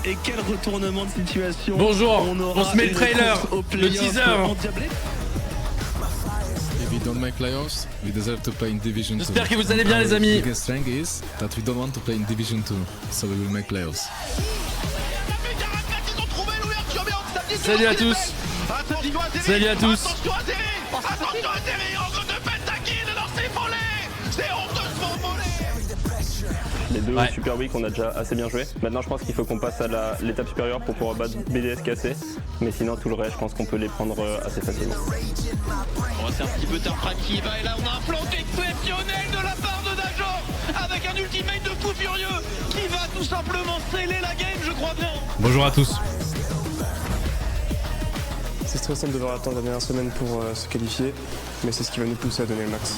Et quel retournement de situation. Bonjour, on se met le trailer, le teaser. If we don't make playoffs, we deserve to play in Division 2. J'espère que vous allez bien les amis. Our biggest strength is that we don't want to play in Division 2, so we will make playoffs. Salut à tous. Salut à tous. Les deux Ouais. Super Week on a déjà assez bien joué. Maintenant je pense qu'il faut qu'on passe à l'étape supérieure pour pouvoir battre BDS cassé. Mais sinon tout le reste je pense qu'on peut les prendre assez facilement. Oh, c'est un petit peu Tarfran qui y va et là on a un flanc exceptionnel de la part de Dajo avec un ultimate de fou furieux qui va tout simplement sceller la game je crois bien. Bonjour à tous. C'est stressant de devoir attendre la dernière semaine pour se qualifier, mais c'est ce qui va nous pousser à donner le max.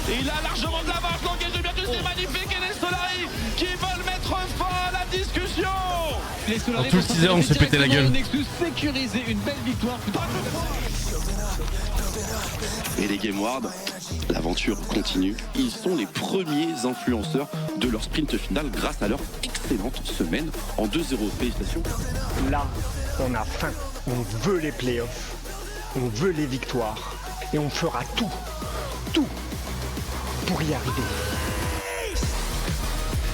Et il a largement de l'avance, l'engage de Virtus c'est magnifique et les Solari qui veulent mettre fin à la discussion. Les Solari En tout le teaser, on se pétait la gueule. Nexus sécuriser une belle victoire. Et les Game Ward, l'aventure continue. Ils sont les premiers influenceurs de leur sprint final grâce à leur excellente semaine en 2-0. Félicitations. Là, on a faim. On veut les playoffs. On veut les victoires. Et on fera tout pour y arriver.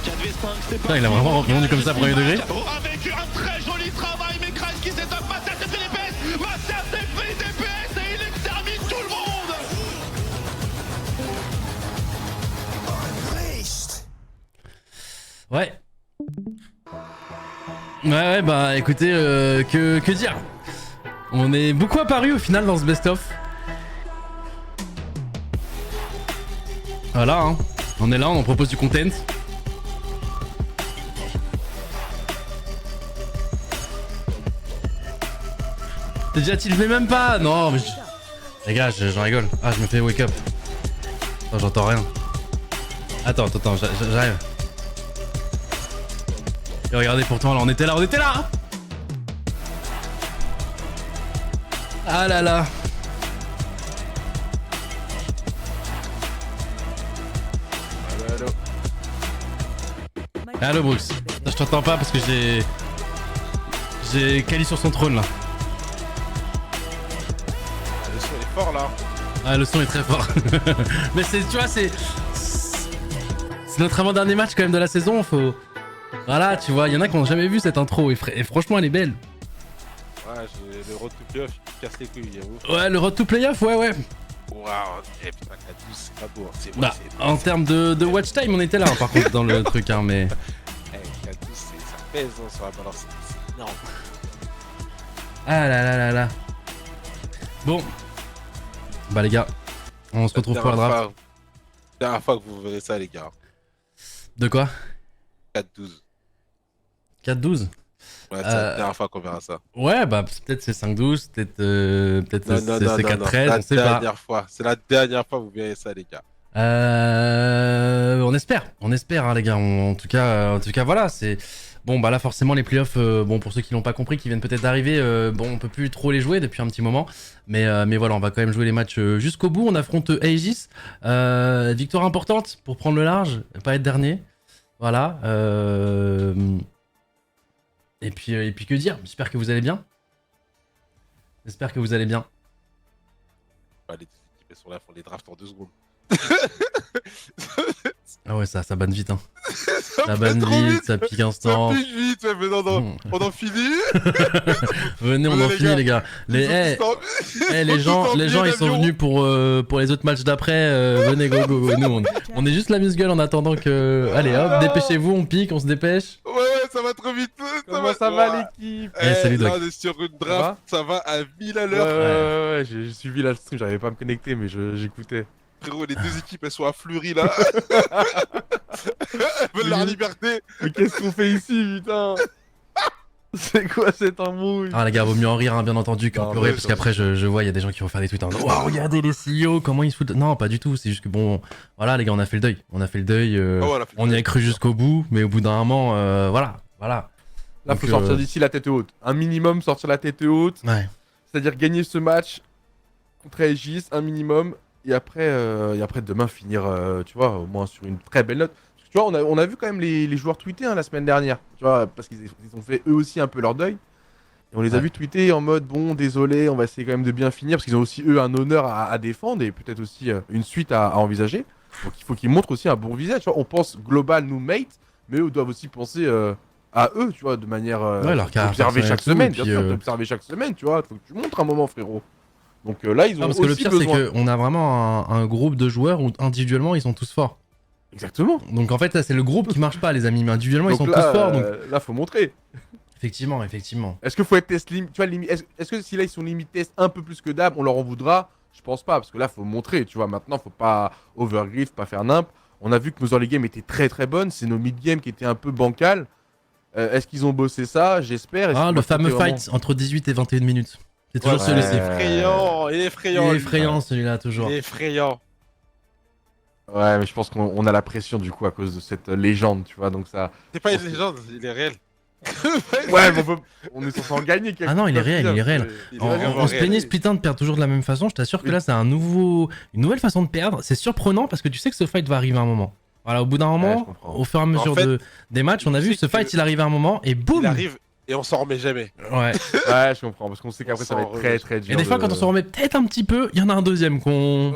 4v5, c'est Putain, il a vraiment répondu comme ça premier degré. avec un très joli travail, mais Crash qui s'étouffe, Master s'est fait DPS, Master s'est fait DPS et il extermine tout le monde. Ouais. Ouais, bah écoutez, que dire. On est beaucoup apparu au final dans ce best-of. Voilà, hein. On est là, on en propose du content. T'es déjà tilté même pas. Non, mais les gars, j'en rigole. Ah, je me fais wake up. Attends, j'entends rien. Attends, j'arrive. Et regardez, pourtant, là, on était là. Ah là là. Allo Brooks. Je t'entends pas parce que j'ai Kali sur son trône là. Le son est fort là. Ah, le son est très fort. Mais c'est, tu vois, c'est notre avant-dernier match quand même de la saison. Faut, voilà, tu vois, il y en a qui ont jamais vu cette intro et franchement, elle est belle. Ouais, le road to playoff il casse les couilles, j'avoue. Ouais, le road to playoff, ouais. Waouh, eh putain, 4-12, c'est pas beau. Hein. Bah, en termes de watch time, on était là, hein, par contre, dans le truc, hein, mais. Eh, 4-12, ça pèse hein, sur la balance. C'est énorme. Ah là là. Bon. Bah, les gars, on se retrouve pour la draft. Dernière fois que vous verrez ça, les gars. De quoi? 4-12. 4-12? Ouais, c'est la dernière fois qu'on verra ça. Ouais, bah peut-être c'est 5-12, peut-être c'est 4-13, on sait pas. La dernière fois, c'est la dernière fois que vous verrez ça, les gars. On espère, hein, les gars. En tout cas, voilà, c'est bon. Bah là, forcément, les playoffs. Bon, pour ceux qui l'ont pas compris, qui viennent peut-être d'arriver, bon, on peut plus trop les jouer depuis un petit moment, mais voilà, on va quand même jouer les matchs jusqu'au bout. On affronte Aegis, victoire importante pour prendre le large, pas être dernier. Voilà. Et puis que dire. J'espère que vous allez bien. Bah, les deux équipes elles sont là, font les drafts en 2 secondes. Ah ouais, ça banne vite, hein. Ça banne vite, ça pique instant. Ça pique vite, ouais, mais non, on en finit. Venez, on en finit, les gars. Les gens, ils sont venus pour les autres matchs d'après. Venez, go. Nous, on est juste la musgueule en attendant que. Allez, hop, dépêchez-vous, on pique, on se dépêche. Ouais, ça va trop vite. Comment ça va l'équipe? Salut, Doc. Là, on est sur une draft, ça va à 1000 à l'heure. Ouais, j'ai suivi la stream, j'arrivais pas à me connecter, mais j'écoutais. Frérot, les deux équipes, elles sont à Fleury, là. Elles veulent leur liberté. Mais qu'est-ce qu'on fait ici, putain? C'est quoi cette embrouille? Ah les gars, vaut mieux en rire, hein, bien entendu, qu'en Non, pleurer, ouais, parce qu'après je vois, il y a des gens qui vont faire des tweets en disant waouh, regardez les CEO, comment ils se foutent. Non, pas du tout, c'est juste que bon, voilà les gars, on a fait le deuil. On y a cru jusqu'au bout, mais au bout d'un moment, voilà. Là, Donc, faut sortir d'ici la tête haute. Un minimum, sortir la tête haute. Ouais. C'est-à-dire gagner ce match contre Aegis, un minimum. Et après demain finir, tu vois, au moins sur une très belle note. Tu vois, on a vu quand même les joueurs tweeter la semaine dernière, tu vois, parce qu'ils ont fait eux aussi un peu leur deuil. Et on les a vus tweeter en mode bon, désolé, on va essayer quand même de bien finir, parce qu'ils ont aussi eux un honneur à défendre et peut-être aussi une suite à envisager. Donc il faut qu'ils montrent aussi un bon visage. Tu vois, on pense global, nous mates, mais eux doivent aussi penser à eux, tu vois, de manière observer chaque semaine, bien sûr, d'observer chaque semaine, tu vois. Faut que tu montres un moment, frérot. Donc là, ils ont parce que le aussi pire, besoin. c'est qu'on a vraiment un groupe de joueurs où individuellement ils sont tous forts. Exactement. Donc en fait, là, c'est le groupe qui marche pas, les amis, mais individuellement Donc ils sont là, tous forts. Donc là, faut montrer. effectivement. Est-ce qu'il faut être test limite, tu vois, est-ce que si là ils sont limite test un peu plus que d'hab, on leur en voudra? Je pense pas, parce que là, faut montrer, tu vois. Maintenant, faut pas overgriff, pas faire nimp. On a vu que nos early game étaient très très bonnes, c'est nos mid game qui étaient un peu bancales. Est-ce qu'ils ont bossé ça? J'espère. Ah, le fameux fight entre 18 et 21 minutes. C'est toujours celui-ci. Il est effrayant. Il est effrayant celui-là, toujours. Il est effrayant. Ouais, mais je pense qu'on a la pression du coup à cause de cette légende, tu vois, donc ça... C'est pas une légende, il est réel. Ouais, mais on est censé en gagner quelque Ah non, il est réel, il est réel. On se plaignait Splitin de perdre toujours de la même façon, je t'assure que là c'est une nouvelle façon de perdre. C'est surprenant parce que tu sais que ce fight va arriver à un moment. Voilà, au bout d'un moment, au fur et à mesure des matchs, on a vu ce fight, il arrive à un moment et boum. Il arrive et on s'en remet jamais. Ouais. Ouais, je comprends, parce qu'on sait qu'après ça va être très très dur. Et des fois quand on s'en remet peut-être un petit peu, il y en a un deuxième qu'on...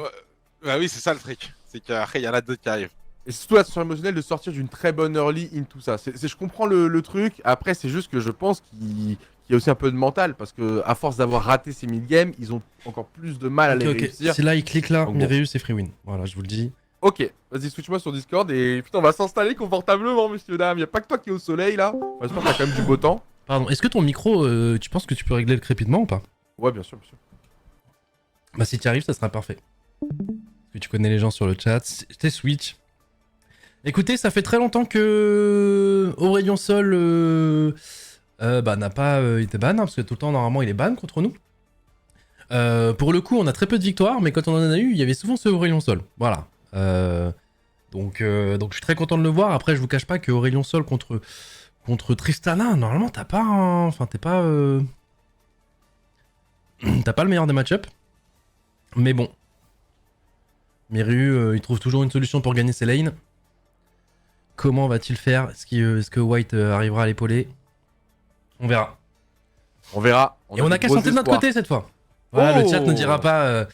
Bah oui, c'est ça le truc. C'est qu'après il y en a d'autres qui arrivent. Et c'est surtout la situation émotionnelle de sortir d'une très bonne early in tout ça. Je comprends le truc, après c'est juste que je pense qu'il y a aussi un peu de mental, parce que à force d'avoir raté ces mid-games, ils ont encore plus de mal à les réussir. Si là il clique là, Donc, Mirius c'est free win. Voilà, je vous le dis. Ok, vas-y, switch-moi sur Discord et putain, on va s'installer confortablement, messieurs, dames. Y'a pas que toi qui est au soleil là. J'espère qu'il y a quand même du beau temps. Pardon, est-ce que ton micro, tu penses que tu peux régler le crépitement ou pas? Ouais, bien sûr, bien sûr. Bah, si tu arrives, ça sera parfait. Parce que tu connais les gens sur le chat. C'était Switch. Écoutez, ça fait très longtemps que Aurélien Sol n'a pas été ban, parce que tout le temps, normalement, il est ban contre nous. Pour le coup, on a très peu de victoires, mais quand on en a eu, il y avait souvent ce Aurélien Sol. Voilà. Donc je suis très content de le voir. Après, je vous cache pas que Aurélien Sol contre Tristana, normalement, t'as pas enfin, t'es pas... t'as pas le meilleur des match-up. Mais bon. Miru, il trouve toujours une solution pour gagner ses lanes. Comment va-t-il faire? Est-ce que White arrivera à l'épauler? On verra. On verra. Et on a qu'à santé de notre côté cette fois. Voilà, le chat ne dira pas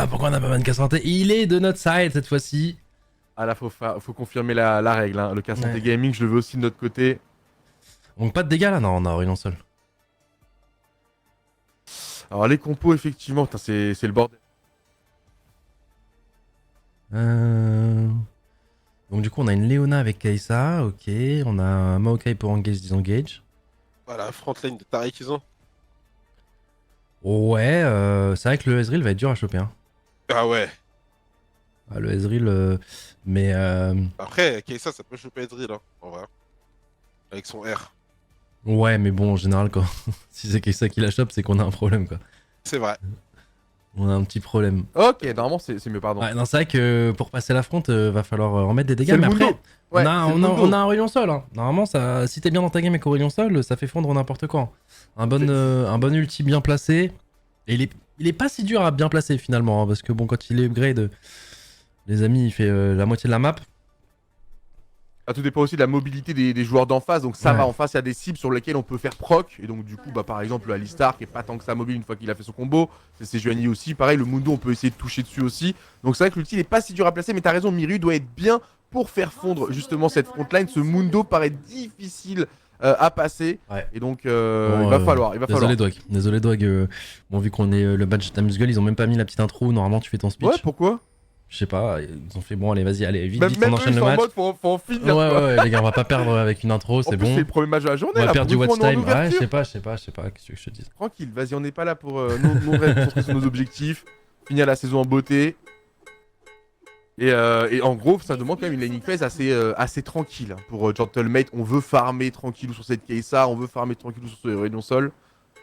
pourquoi on a pas mal de santé. Il est de notre side cette fois-ci. Ah là, faut confirmer la règle. Hein. Le cas santé gaming, je le veux aussi de notre côté. Donc pas de dégâts là? Non, on a Aurélien Sol. Alors les compos, effectivement, c'est le bordel. Donc du coup on a une Leona avec Kai'Sa, ok, on a un Maokai pour engage, disengage. Voilà, frontline de Tariq qu'ils ont. Ouais, c'est vrai que le Ezreal va être dur à choper. Hein. Ah ouais. Ah, le Ezreal, mais... Après, Kai'Sa ça peut choper Ezreal, hein, en vrai. Avec son R. Ouais, mais bon, en général, quand si c'est Kai'Sa qui la chope, c'est qu'on a un problème, quoi. C'est vrai. On a un petit problème. Ok, normalement c'est mieux, pardon. Ouais, non, c'est vrai que pour passer l'affront, va falloir remettre des dégâts, mais après, on a un Aurélien Sol. Hein. Normalement, si t'es bien dans ta game avec Aurélien Sol, ça fait fondre n'importe quoi. Un bon ulti bien placé. Et il est pas si dur à bien placer finalement, hein, parce que bon, quand il est upgrade, les amis, il fait la moitié de la map. Ah, tout dépend aussi de la mobilité des joueurs d'en face. Donc ça va, en face, il y a des cibles sur lesquelles on peut faire proc. Et donc du coup, bah, par exemple, le Alistar qui est pas tant que ça mobile une fois qu'il a fait son combo. C'est Sejuani aussi. Pareil, le Mundo, on peut essayer de toucher dessus aussi. Donc c'est vrai que l'ulti n'est pas si dur à placer. Mais t'as raison, Miru doit être bien pour faire fondre justement cette frontline. Ce Mundo paraît difficile à passer. Ouais. Et donc il va falloir. Désolé Dwag. Bon, vu qu'on est le badge d'Amusgueule, ils ont même pas mis la petite intro. Normalement, tu fais ton speech. Ouais, pourquoi? Je sais pas, ils ont fait bon, allez, vas-y, vite, même on enchaîne le match. En mode, faut en finir. Ouais, les gars, on va pas perdre avec une intro, c'est bon. C'est le premier match de la journée. On va perdre du watch time. Ouais, je sais pas, qu'est-ce que je te dis. Tranquille, vas-y, on n'est pas là pour nous concentrer sur nos objectifs, finir la saison en beauté. Et en gros, ça demande quand même une laning phase assez tranquille. Pour Gentlemate, on veut farmer tranquillou sur cette Kai'Sa, on veut farmer tranquillou sur ce Aurélien Sol.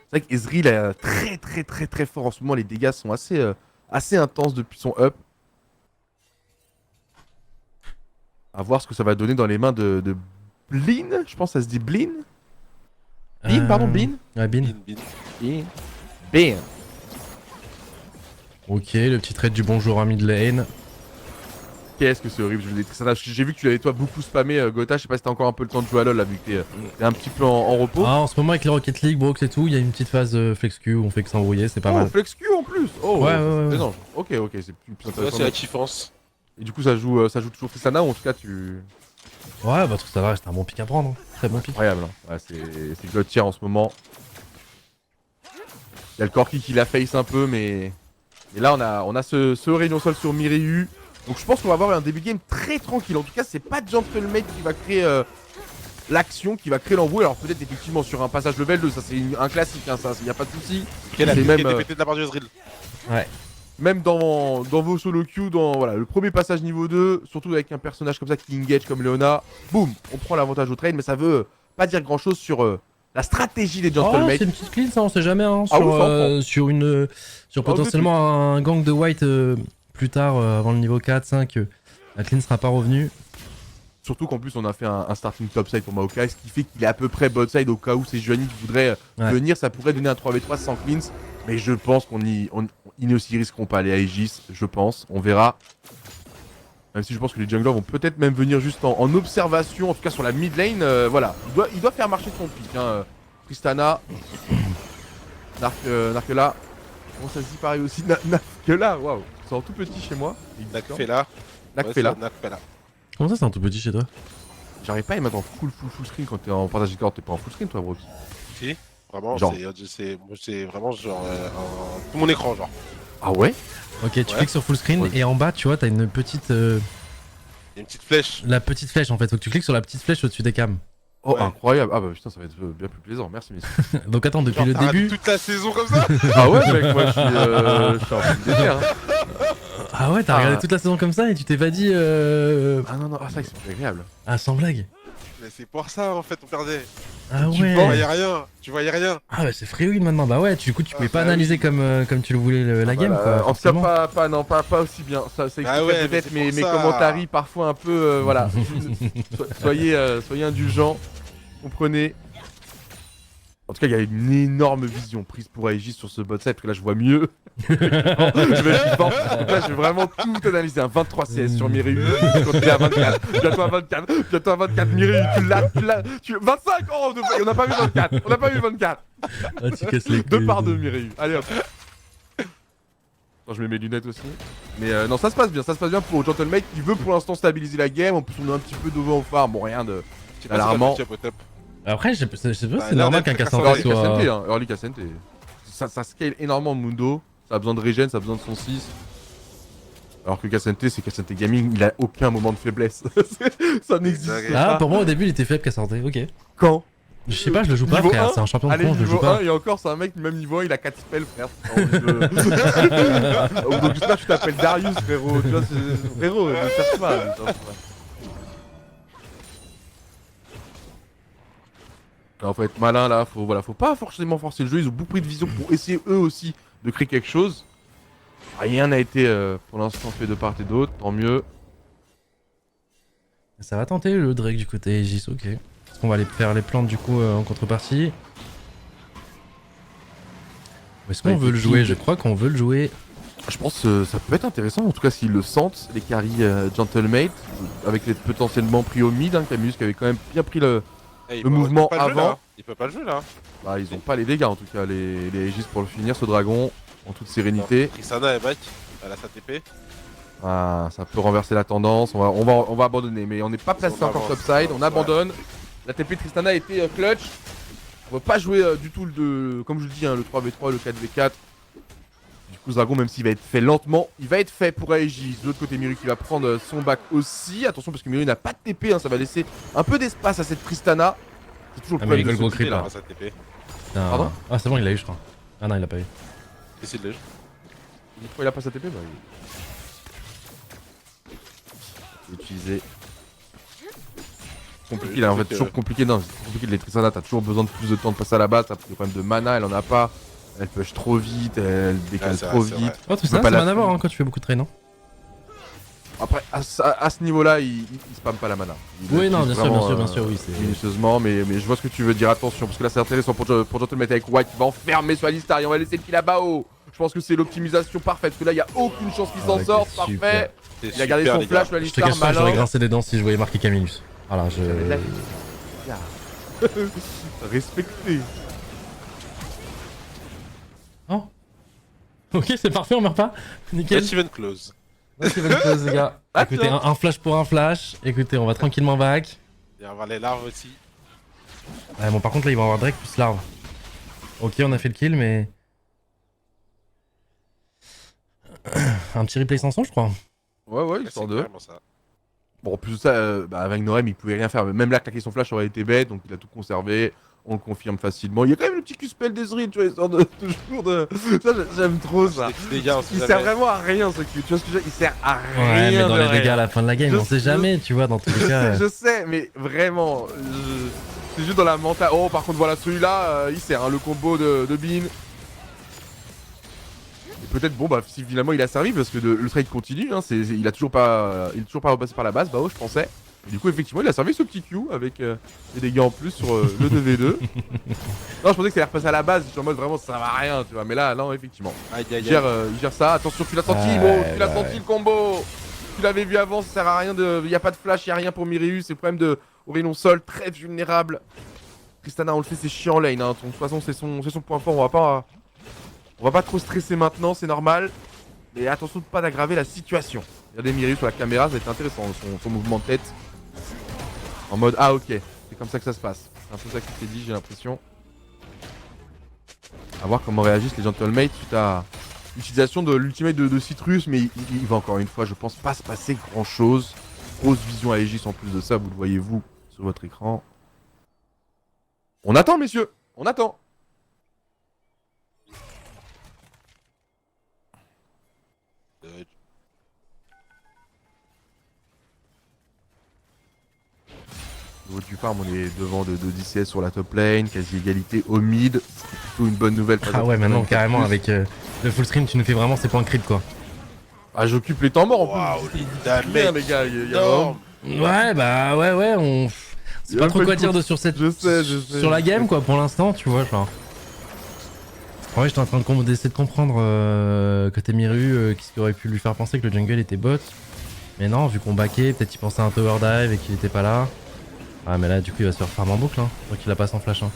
C'est vrai qu'Ezreal est très fort en ce moment, les dégâts sont assez intenses depuis son up. À voir ce que ça va donner dans les mains de Blin, je pense que ça se dit Blin. Blin, pardon, Blin. Ouais, Blin. Ok, le petit trade du bonjour à mid lane. Qu'est-ce que c'est horrible, je les Tristana. J'ai vu que tu l'avais toi beaucoup spammé, Gotha. Je sais pas si t'as encore un peu le temps de jouer à LoL là, vu que t'es un petit peu en repos. Ah, en ce moment, avec les Rocket League, Brox et tout, il y a une petite phase Flex Q où on fait que s'embrouiller, c'est pas mal. Flex Q en plus. Oh, Ouais. non. Ok, c'est plus Ouais, intéressant. c'est la kiffance. Et du coup, ça joue toujours Tristana ou en tout cas tu. Ouais, bah tout ça va, c'était un bon pick à prendre. Hein. Très bon pick. Incroyable. Hein. Ouais, c'est God tier en ce moment. Il y a le Corki qui la face un peu, mais. Et là, on a ce réunion sol sur Mireu. Donc je pense qu'on va avoir un début de game très tranquille. En tout cas, c'est pas Gentlemate qui va créer l'action, qui va créer l'embrouille. Alors peut-être effectivement sur un passage level 2, ça c'est un classique, hein, ça, y a pas de souci. Quelle a C'est été même, pété de la part du Ezreal. Ouais. Même dans vos solo queues, dans voilà, le premier passage niveau 2, surtout avec un personnage comme ça qui engage comme Leona, boum, on prend l'avantage au trade, mais ça veut pas dire grand chose sur la stratégie des Oh, Gentlemates. c'est une petite clean, ça, on sait jamais. Hein, Ah sur, oui, ça, on prend. sur potentiellement un gang de white plus tard, avant le niveau 4, 5, la clean sera pas revenue. Surtout qu'en plus on a fait un starting topside pour Maokai, ce qui fait qu'il est à peu près botside au cas où c'est Juani qui voudrait venir, ça pourrait donner un 3v3 sans cleans. Mais je pense ils aussi risqueront pas aller à Aegis, je pense, on verra. Même si je pense que les junglers vont peut-être même venir juste en observation, en tout cas sur la mid lane, voilà. Il doit faire marcher son pick, hein. Tristana, Narkela, comment ça se dit pareil aussi, Narkela, waouh, c'est en tout petit chez moi. Nakfela. Nakfela. Comment ça, c'est un tout petit chez toi? J'arrive pas à y mettre en full screen quand t'es en partage Discord, t'es pas en full screen toi, bro? Si, vraiment, Genre. c'est vraiment genre tout mon écran, genre. Ah ouais? Ok, tu cliques sur full screen et en bas, tu vois, t'as une petite. Il y a une petite flèche. La petite flèche en fait, faut que tu cliques sur la petite flèche au-dessus des cams. Oh, incroyable! Ah bah putain, ça va être bien plus plaisant, merci messieurs. Donc attends, depuis le T'arrêtes début. toute la saison comme ça. Ah ouais, mec, moi je suis en train de délire, hein. Ah ouais, t'as regardé toute la saison comme ça et tu t'es pas dit. Ah non, c'est vrai que c'est agréable. Ah, sans blague. Mais c'est pour ça en fait, on perdait. Ah Tu ouais. voyais rien. Ah bah c'est free win maintenant, bah ouais, du coup tu pouvais pas analyser comme tu le voulais la game quoi. En tout cas, pas aussi bien. Ça explique ouais, peut-être mais mes c'est pour ça. commentaires parfois un peu. Voilà. soyez indulgents. Comprenez. En tout cas, il y a une énorme vision prise pour Aegis sur ce bot side, parce que là je vois mieux. Donc là, je vais vraiment tout analyser. Un 23 CS sur Mireu, quand il est à 24. Bientôt à 24, Mireu, tu l'as. 25. Oh, on n'a pas vu 24. Ah, tu casses les couilles. 2 par 2, Mireu. Allez hop. Attends, je mets mes lunettes aussi. Mais non, ça se passe bien pour Gentlemate qui veut pour l'instant stabiliser la game. En plus, on est un petit peu devant au phare. Bon, rien de. Alarmant. Après, je sais pas, c'est normal qu'un Cassandra soit. Early Cassante. Ça scale énormément Mundo. Ça a besoin de regen, ça a besoin de son 6. Alors que Cassante, c'est Cassante Gaming, il a aucun moment de faiblesse. Ça n'existe pas. Ah, pour moi au début il était faible Cassandra, ok. Quand? Je sais pas, je le joue pas frère, c'est un champion de con, je le joue pas. Et encore, c'est un mec même niveau 1, il a 4 spells frère. Donc j'espère que tu t'appelles Darius frérot. Tu vois, frérot, ne cherche pas. Alors, faut être malin là, faut pas forcément forcer le jeu, ils ont beaucoup pris de vision pour essayer eux aussi de créer quelque chose. Rien n'a été pour l'instant fait de part et d'autre, tant mieux. Ça va tenter le Drake du côté Aegis, ok. Est-ce qu'on va aller faire les plantes du coup en contrepartie? Est-ce qu'on veut le jouer? Je crois qu'on veut le jouer. Je pense que ça peut être intéressant, en tout cas s'ils le sentent, les carries Gentlemate, avec les potentiellement pris au mid, hein, Camus qui avait quand même bien pris le mouvement avant. Il peut pas le jouer là. Bah ils ont pas les dégâts en tout cas, les Aegis pour le finir ce dragon, en toute sérénité. Tristana est back, elle a sa TP. Ah, ça peut renverser la tendance, on va abandonner, mais on n'est pas placé encore topside, on abandonne. La TP de Tristana a été clutch. On va pas jouer du tout comme je le dis, hein, le 3v3, le 4v4. Du coup ce dragon, même s'il va être fait lentement, il va être fait pour Aegis. De l'autre côté, Mireu qui va prendre son back aussi. Attention parce que Mireu n'a pas de TP, hein, ça va laisser un peu d'espace à cette Tristana. C'est toujours le problème de gros ce creep là. Pardon? Ah c'est bon, il l'a eu je crois. Ah non, il l'a pas eu. Essaye de le Pourquoi il a pas sa TP? Bah il... Utiliser. Compliqué là, en fait, toujours compliqué. Non, c'est compliqué de les Tristana, t'as toujours besoin de plus de temps de passer à la base, t'as des problèmes de mana, elle en a pas. Elle push trop vite, elle décale trop vite. Oh, tout ça, ça n'a rien à voir hein, quand tu fais beaucoup de train, non? Après, à ce niveau-là, il spamme pas la mana. Oui, non, bien sûr, oui. Minutieusement, mais je vois ce que tu veux dire. Attention, parce que là, c'est intéressant pour Gentlemate avec White qui va enfermer sur Alistar et on va laisser le kill à Bao. Je pense que c'est l'optimisation parfaite, parce que là, il n'y a aucune chance qu'il s'en sorte. Parfait. Il a gardé son flash, le Je te Alistar, cache pas que j'aurais malin. grincé des dents si je voyais marqué Camillus. Voilà, je... J'avais de la vie. Respecté. Oh. Ok, c'est parfait, on meurt pas. Nickel. Let's even close. Ok, bonne pause, les gars. Attends. Écoutez, un flash pour un flash. Écoutez, on va tranquillement back. Et on va les larves aussi. Ouais, bon, par contre, là, ils vont avoir Drake plus larve. Ok, on a fait le kill, mais. Un petit replay sans son, je crois. Ouais, Ouais, histoire c'est de. carrément ça. Bon, en plus de ça, avec Norem, il pouvait rien faire. Même là, claquer son flash aurait été bête, donc il a tout conservé. On le confirme facilement. Il y a quand même le petit Q-spell d'Ezreal, tu vois, histoire de toujours de. Ça, j'aime trop ça. Des dégâts, on sait Il jamais. sert vraiment à rien ce Q. Tu vois ce que je veux dire? Il sert à rien. Ouais, mais dans de les rien. dégâts à la fin de la game, Je on sait sais- jamais, tu vois, dans tous les cas. Je sais, mais vraiment, c'est juste dans la mentale. Oh, par contre, voilà, celui-là, il sert, hein, le combo de Bean. Et peut-être, bon, bah, si finalement il a servi, parce que le trade continue, hein, il est toujours pas repassé par la base, bah, oh, je pensais. Et du coup, effectivement, il a servi ce petit Q avec des dégâts en plus sur le 2v2. Non, je pensais que ça allait repasser à la base, je suis en mode vraiment ça sert à rien, tu vois, mais là, non, effectivement. Aïe, aïe, Il aïe. gère ça, attention, tu l'as senti, Ouais, bon, tu l'as ouais. senti le combo. Tu l'avais vu avant, ça sert à rien de. Y a pas de flash, y a rien pour Mirius, c'est le problème de Aurélon Sol, très vulnérable. Tristana, on le fait, c'est chiant lane, hein. De toute façon, c'est son point fort, on va pas trop stresser maintenant, c'est normal. Mais attention de pas d'aggraver la situation. Regardez Mirius sur la caméra, ça va être intéressant, son mouvement de tête. En mode, ah ok, c'est comme ça que ça se passe. C'est un peu ça qui s'est dit, j'ai l'impression. A voir comment réagissent les Gentlemates suite à l'utilisation de l'ultimate de Citrus, mais il va encore une fois, je pense, pas se passer grand chose. Grosse vision à Aegis en plus de ça, vous le voyez vous sur votre écran. On attend, messieurs, on attend. Au niveau du farm, on est devant de 10 CS sur la top lane, quasi égalité au mid. C'est plutôt une bonne nouvelle. Ah ouais, maintenant, carrément, avec le full screen, tu nous fais vraiment ces points crit, quoi. Ah, j'occupe les temps morts en Waouh, plus. les Bien, damage. les gars, il y a Non. vraiment- Ouais, bah, ouais, on. C'est Il y pas a trop pas quoi de dire coup. de sur cette. Je sais. Sur la game, quoi, pour l'instant, tu vois, genre. Ouais, j'étais en train d'essayer de comprendre côté Miru, qu'est-ce qui aurait pu lui faire penser que le jungle était bot. Mais non, vu qu'on backait, peut-être qu'il pensait à un tower dive et qu'il était pas là. Ah, mais là, du coup, il va se faire farm en boucle, hein. Donc il a pas sans flash, hein.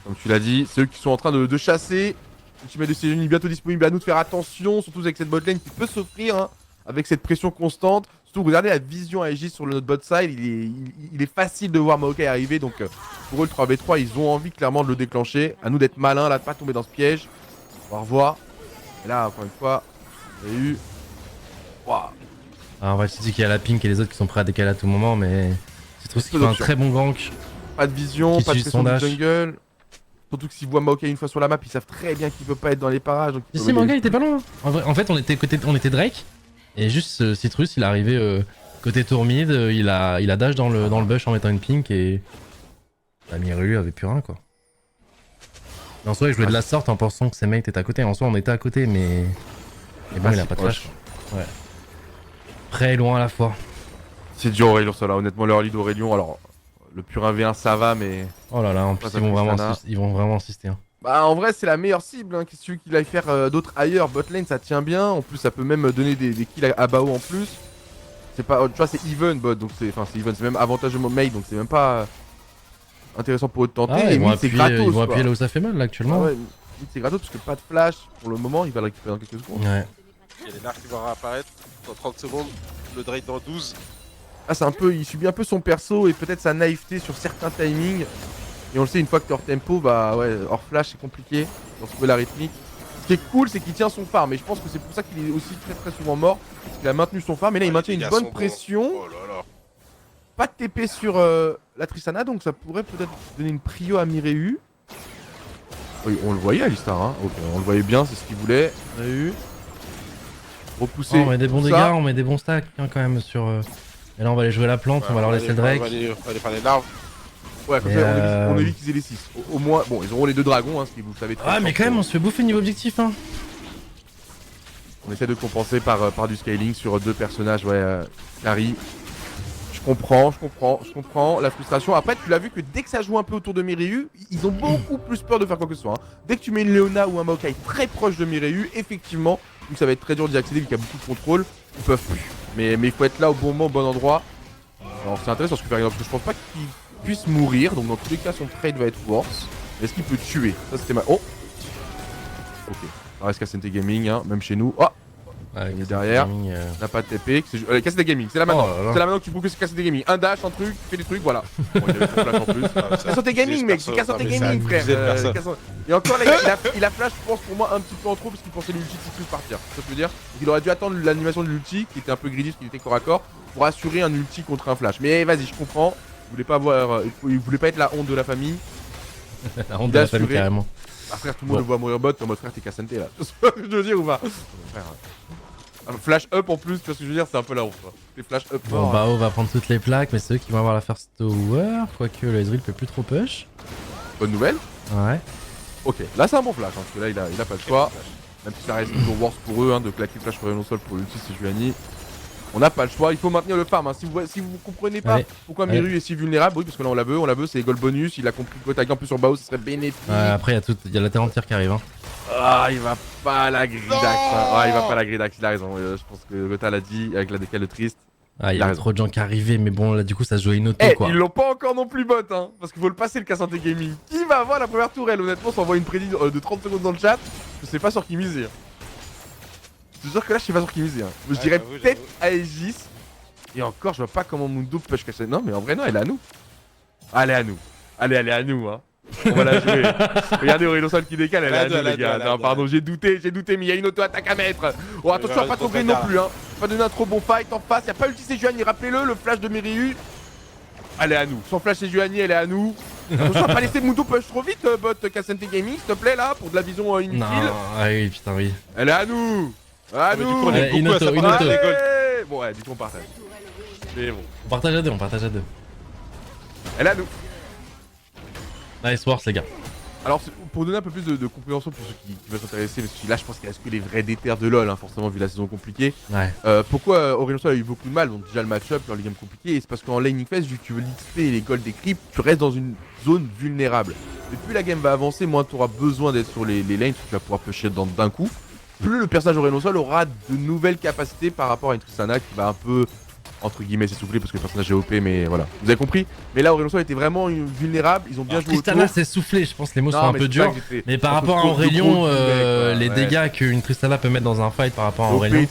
Comme tu l'as dit, c'est eux qui sont en train de chasser. Ultimate de Sejuani bientôt disponible, à nous de faire attention, surtout avec cette botlane qui peut s'offrir, hein, avec cette pression constante. Surtout, regardez la vision à Aegis sur notre bot side, il est facile de voir Maokai arriver, donc pour eux le 3v3, ils ont envie clairement de le déclencher. À nous d'être malins, là, de pas tomber dans ce piège. On va revoir. Et là, encore une fois, il y a eu... Waouh. Alors, on va se dire qu'il y a la pink et les autres qui sont prêts à décaler à tout moment, mais c'est trop ce qui peu fait un d'options. très bon gank. Pas de vision, Qui pas de utilise pression son du dash. jungle. Surtout que s'ils voient Maokai une fois sur la map, ils savent très bien qu'il peut pas être dans les parages. Donc ils Si, peuvent si, y aller. Manga il était pas loin. En fait, on était Drake. Et juste Citrus, il est arrivé côté tour mid. Il a dash dans le bush en mettant une pink. Et la Miru avait plus rien, quoi. Mais en soi, il jouait de la sorte en pensant que ses mates étaient à côté. En soi, on était à côté, mais. Et bon, Ah, il a si pas de proche. flash. Ouais. Près et loin à la fois. C'est dur Aurélien ça là, honnêtement leur lead Aurélien, alors le pur 1v1 ça va mais... Oh là là, en plus, Face à ils vont vraiment insister. Hein. Bah en vrai c'est la meilleure cible, hein. Qu'est-ce que tu veux qu'il aille faire d'autres ailleurs, botlane ça tient bien, en plus ça peut même donner des kills à Bao en plus. C'est pas, tu vois c'est even bot, donc c'est even, c'est même avantageux mate, donc c'est même pas intéressant pour eux de tenter. Ah, et ils vont mid c'est appuyer, gratos ils vont quoi. appuyer là où ça fait mal, là, actuellement. Ah ouais, mid c'est gratos parce que pas de flash pour le moment, il va le récupérer dans quelques secondes. Ouais. Il y a les larves qui vont réapparaître dans 30 secondes. Le Drake dans 12. Ah c'est un peu, il subit un peu son perso et peut-être sa naïveté sur certains timings. Et on le sait, une fois que t'es hors tempo, bah ouais, hors flash c'est compliqué de retrouver la rythmique. Ce qui est cool, c'est qu'il tient son farm, et je pense que c'est pour ça qu'il est aussi très souvent mort. Parce qu'il a maintenu son farm, et là il maintient une bonne pression. Oh là là. Pas de TP sur la Tristana, donc ça pourrait peut-être donner une prio à Mireu. Oui, on le voyait Alistar, hein. Ok, on le voyait bien, c'est ce qu'il voulait. Mireu. Repousser. Oh, on met des bons tout dégâts, ça. on met des bons stacks hein, quand même sur. Et là on va aller jouer la plante, on va leur laisser le Drake. On va aller faire les larves. Ouais, comme Et ça on évite qu'ils aient les 6. Au moins, bon, ils auront les 2 dragons, hein, ce qui vous savez très Ah mais fort. quand même on se fait bouffer niveau objectif hein. On essaie de compenser par du scaling sur 2 personnages, ouais, Carry. Je Je comprends la frustration. Après, tu l'as vu que dès que ça joue un peu autour de Mireu, ils ont beaucoup plus peur de faire quoi que ce soit. Hein. Dès que tu mets une Leona ou un Maokai très proche de Mireu, effectivement, vu que ça va être très dur d'y accéder, vu qu'il y a beaucoup de contrôle, ils peuvent plus. Mais il faut être là au bon moment, au bon endroit. Alors c'est intéressant ce que par exemple, parce que je pense pas qu'il puisse mourir, donc dans tous les cas, son trade va être worse. Est-ce qu'il peut tuer? Ça, c'était Oh! Ok. Ça reste KSNT Gaming, hein, même chez nous. Oh! Ouais, il est derrière, gaming, n'a pas de TP. KSNT Gaming, c'est là maintenant. Oh là là. C'est là maintenant que tu prouves que c'est KSNT Gaming. Un dash, un truc, tu fais des trucs, voilà. Bon, il avait son flash en plus. KSNT Gaming, mec, c'est KSNT Gaming, frère. Et encore, là, il a flash, je pense, pour moi, un petit peu en trop, parce qu'il pensait l'ulti de plus partir. C'est ça que je veux dire. Donc, il aurait dû attendre l'animation de l'ulti, qui était un peu greedy, parce qu'il était corps à corps, pour assurer un ulti contre un flash. Mais vas-y, je comprends. Il voulait pas avoir. Il voulait pas être la honte de la famille. La honte de la famille, carrément. Ah, frère, tout le monde le voit mourir bot, en mode frère, t'es KSNT là. Tu vois ce que je veux dire ou pas? Frère. Flash up en plus, tu vois ce que je veux dire, c'est un peu la honte. Les flash up. Bon, Bao va prendre toutes les plaques, mais c'est eux qui vont avoir la first tower. Quoique le Ezreal peut plus trop push. Bonne nouvelle. Ouais. Ok, là c'est un bon flash, hein, parce que là il a pas le choix. Même si ça reste toujours worse pour eux, hein, de claquer flash sur sol pour l'ulti Sejuani. On n'a pas le choix, il faut maintenir le farm. Hein. Si vous comprenez pas pourquoi Mireu est si vulnérable, oui, parce que là on la veut, c'est gold bonus, il a compris que taguer un peu sur Bao, ce serait bénéfique. Après, il y a la terre entière qui arrive. Hein. Ah, il va pas la gridax. Hein. Ah, il va pas la gridax, il a raison. Je pense que Gotha l'a dit avec la décale de triste. Ah, il y a trop de gens qui arrivaient, mais bon, là du coup ça se jouait une auto quoi. Ils l'ont pas encore non plus bot, hein, parce qu'il faut le passer le KSNT Gaming. Qui va avoir la première tourelle? Honnêtement, ça envoie une prédit de 30 secondes dans le chat. Je sais pas sur qui miser. Je te jure que là, je sais pas sur qui miser. Hein. Je dirais peut-être Aegis. Et encore, je vois pas comment Mundo push KSNT. Non, mais en vrai, non, elle est à nous. Elle est à nous. Elle est à nous, hein. On va la jouer. Regardez Aurélien qui décale, elle est à nous, les gars. Non, pardon, j'ai douté, mais il y a une auto-attaque à mettre. Oh, attention à pas trop griller non plus, hein. Pas donner un trop bon fight en face. Y'a pas ulti Sejuani, rappelez-le, le flash de Mireu. Elle est à nous. Son flash Sejuani, elle est à nous. Attention à pas laisser Mundo push trop vite, bot KSNT Gaming, s'il te plaît, là, pour de la vision inutile. Non, ah oui, putain, oui. Elle est à nous. À nous. Une auto. Bon, ouais, du coup, on partage. Mais bon. On partage à deux. Elle est à nous. Nice work, les gars. Alors, pour donner un peu plus de compréhension pour ceux qui veulent s'intéresser, parce que là, je pense qu'il reste que les vrais déters de LoL, hein, forcément, vu la saison compliquée. Ouais. Pourquoi Aurélien a eu beaucoup de mal? Donc, déjà, le match-up, leur game compliqué, et c'est parce qu'en laning phase, vu que tu veux l'XP et les golds des creeps, tu restes dans une zone vulnérable. Et plus la game va avancer, moins tu auras besoin d'être sur les lanes, parce que tu vas pouvoir pusher d'un coup. Plus le personnage Aurélien aura de nouvelles capacités par rapport à une Tristana qui va un peu, entre guillemets, s'essouffler parce que le personnage est OP, mais voilà. Vous avez compris? Mais là, Aurélien était vraiment vulnérable, ils ont bien joué. Tristana s'est soufflé, je pense que les mots sont un peu durs. Mais par rapport à Aurélien, les dégâts qu'une Tristana peut mettre dans un fight par rapport à Aurélien.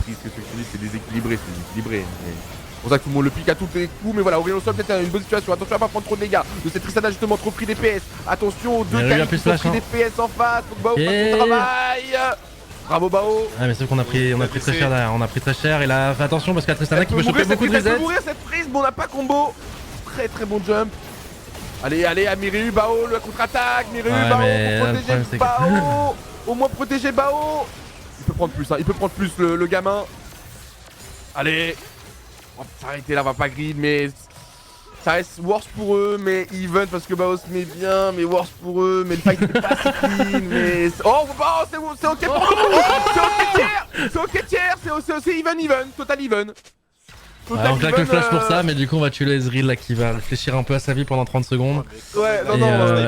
C'est déséquilibré, c'est pour ça que tout le monde le pique à tous les coups, mais voilà, Aurélien peut-être une bonne situation. Attention à pas prendre trop de dégâts de cette Tristana justement trop pris DPS. Attention aux deux qui ont pris DPS en face. Donc Bao fait son travail. Bravo Bao. Ah mais sauf qu'on a pris très cher derrière, on a pris très cher et là attention parce que la Tristana qui peut choper beaucoup de reset. Elle peut mourir cette prise, mais on n'a pas combo. Très bon jump. Allez à Mireu, Bao, le contre-attaque, Mireu, Bao, pour protéger Bao. Au moins protéger Bao. Il peut prendre plus, hein, il peut prendre plus le gamin. Allez. On va s'arrêter là, on va pas grid, mais ça reste worse pour eux, mais even parce que Bao se met bien, mais worse pour eux, mais le fight est pas si clean, mais... Oh, c'est ok pour nous. C'est ok tiers, c'est even, total even. Ouais, on claque le flash pour ça, mais du coup on va tuer le Ezreal là qui va réfléchir un peu à sa vie pendant 30 secondes. Ouais,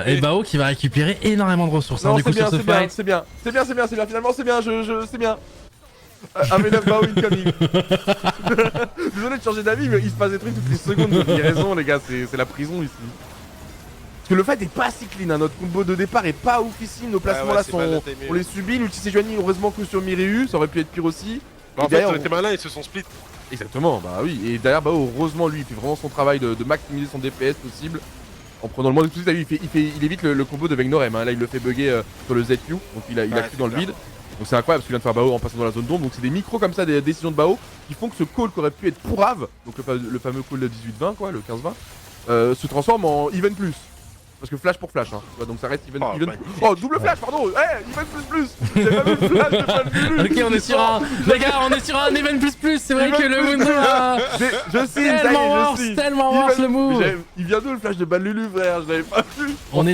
et Bao qui va récupérer énormément de ressources. Non, du coup sur ce fight. C'est bien, finalement c'est bien, c'est bien. Un V9 Bao incoming. Désolé de changer d'avis, mais il se passe des trucs toutes les secondes. Vous avez raison, les gars, c'est la prison ici. Parce que le fight est pas si clean, hein. Notre combo de départ est pas oufissime. Nos placements là sont. On les subit. L'ulti Sejuani, heureusement que sur Mireu, ça aurait pu être pire aussi. Bah, en fait, on était malins, ils se sont split. Exactement, bah oui. Et derrière, Bao, heureusement, lui, il fait vraiment son travail de maximiser son DPS possible. En prenant le moins de soucis, il évite le combo de Vegnorem. Hein. Là, il le fait bugger sur le ZQ, donc il a cru dans le vide. Donc c'est incroyable ce qu'il vient de faire Bao en passant dans la zone d'ombre. Donc c'est des micros comme ça, des décisions de Bao qui font que ce call qui aurait pu être pourrave, donc le fameux call de 18-20 quoi, le 15-20, se transforme en even plus. Parce que flash pour flash, hein. Donc ça reste even. Oh, double flash, pardon. Even plus. J'ai pas vu le flash, j'ai pas vu le Ok, on est sur un. Les gars, on est sur un even plus. C'est vrai que le Mundo a. Tellement worse le move. Il vient d'où le flash de Balulu, frère? Je l'avais pas vu. On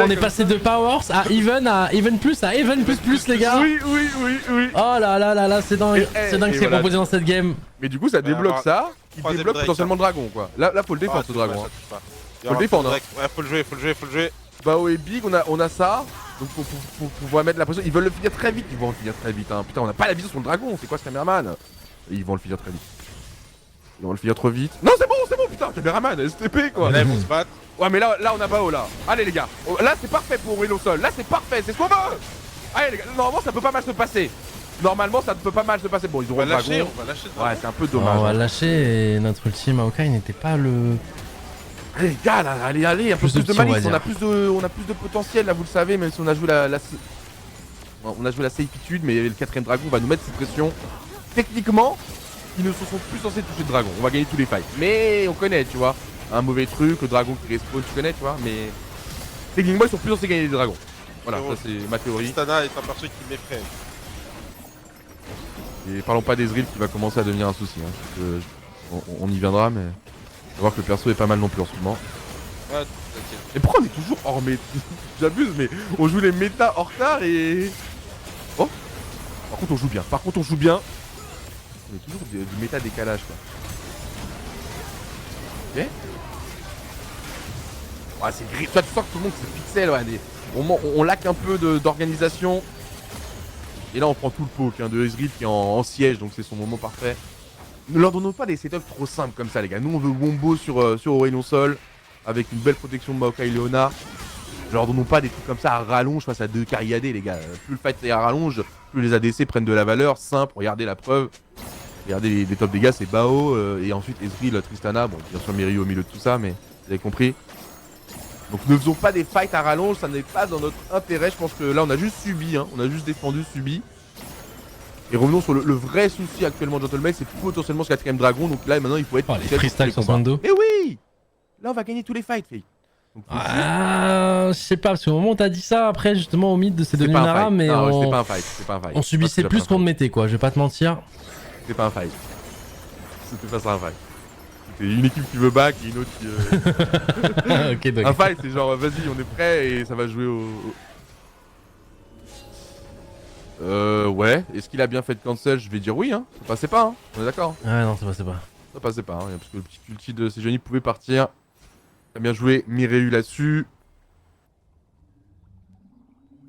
est passé de Powers à even plus, les gars. Oui. Oh là, c'est dingue. C'est dingue ce qui est proposé dans cette game. Mais du coup, ça débloque avoir ça, qui troisième débloque Drake, potentiellement le dragon, quoi. Là, faut le défendre, ce dragon. Hein. Faut le défendre. Hein. Ouais, faut le jouer, faut le jouer, faut le jouer. Bao et Big, on a ça. Donc, faut pouvoir mettre la pression. Ils veulent le finir très vite. Ils vont le finir très vite. Hein. Putain, on a pas la vision sur le dragon. C'est quoi ce caméraman? Ils vont le finir très vite. Ils vont le finir trop vite. Non, c'est bon, putain, caméraman, STP, quoi. Là, ils vont se battre. Ouais, mais là, on a Bao, là. Allez, les gars. Là, c'est parfait pour Will au sol. Là, c'est parfait. C'est ce qu'on veut. Allez, les gars. Normalement, ça peut pas mal se passer. Normalement, ça ne peut pas mal se passer. Bon, ils On auront va le dragon. lâcher, on va lâcher le dragon. Ouais, c'est un peu dommage. On va hein. lâcher et notre ulti Maokai n'était pas le... Allez, les gars, là, allez, un peu plus de tir, on va malice. dire. On a plus de potentiel, là, vous le savez, même si on a joué on a joué la safitude, mais le 4ème dragon va nous mettre sous pression. Techniquement, ils ne se sont plus censés toucher de dragon. On va gagner tous les fights. Mais on connaît, tu vois. Un mauvais truc, le dragon qui respawn, tu connais, tu vois. Mais techniquement, ils sont plus censés gagner des dragons. Voilà, ça c'est ma théorie. Tristana est un perso qui m'effraie. Et parlons pas d'Ezreal qui va commencer à devenir un souci. Hein, parce que on y viendra, mais faut voir que le perso est pas mal non plus en ce moment. Ouais, t'inquiète. Et pourquoi on est toujours hors méta? J'abuse, mais on joue les méta hors retard et... Oh. Par contre, on joue bien. On est toujours du méta décalage, quoi. Ok. Ouais, c'est gris. Tu sens que tout le monde c'est pixel, ouais. On laque un peu d'organisation. Et là, on prend tout le poke hein, de Ezreal qui est en siège, donc c'est son moment parfait. Ne leur donnons pas des setups trop simples comme ça, les gars. Nous, on veut wombo sur Aurelion Sol, avec une belle protection de Maokai Leona. Ne leur donnons pas des trucs comme ça à rallonge face à 2 Cariadés, les gars. Plus le fight est à rallonge, plus les ADC prennent de la valeur. Simple, regardez la preuve. Regardez les top dégâts, c'est Bao, et ensuite Ezreal, Tristana. Bon, bien sûr, Miri au milieu de tout ça, mais vous avez compris. Donc ne faisons pas des fights à rallonge, ça n'est pas dans notre intérêt. Je pense que là on a juste subi, hein. On a juste défendu, subi. Et revenons sur le vrai souci actuellement de Gentleman, c'est potentiellement ce 4ème dragon. Donc là maintenant il faut être... Oh, les freestyles sur son dos. Mais oui. Là on va gagner tous les fights, fille. Je sais pas, parce qu'au moment où t'as dit ça, après justement au mid de ces deux Nara, mais non, c'était pas un fight, c'était pas un fight. On subissait plus qu'on ne mettait quoi, je vais pas te mentir. C'était pas un fight. C'était pas ça un fight. C'est une équipe qui veut back et une autre qui... Ok, donc... Un fight, c'est genre, vas-y, on est prêt et ça va jouer au... Ouais. Est-ce qu'il a bien fait de cancel? Je vais dire oui, hein. Ça passait pas, hein. On est d'accord. Ouais, non, ça passait pas. Ça passait pas, hein. Parce que le petit ulti de Sejuani pouvait partir. T'as bien joué, Mireu là-dessus.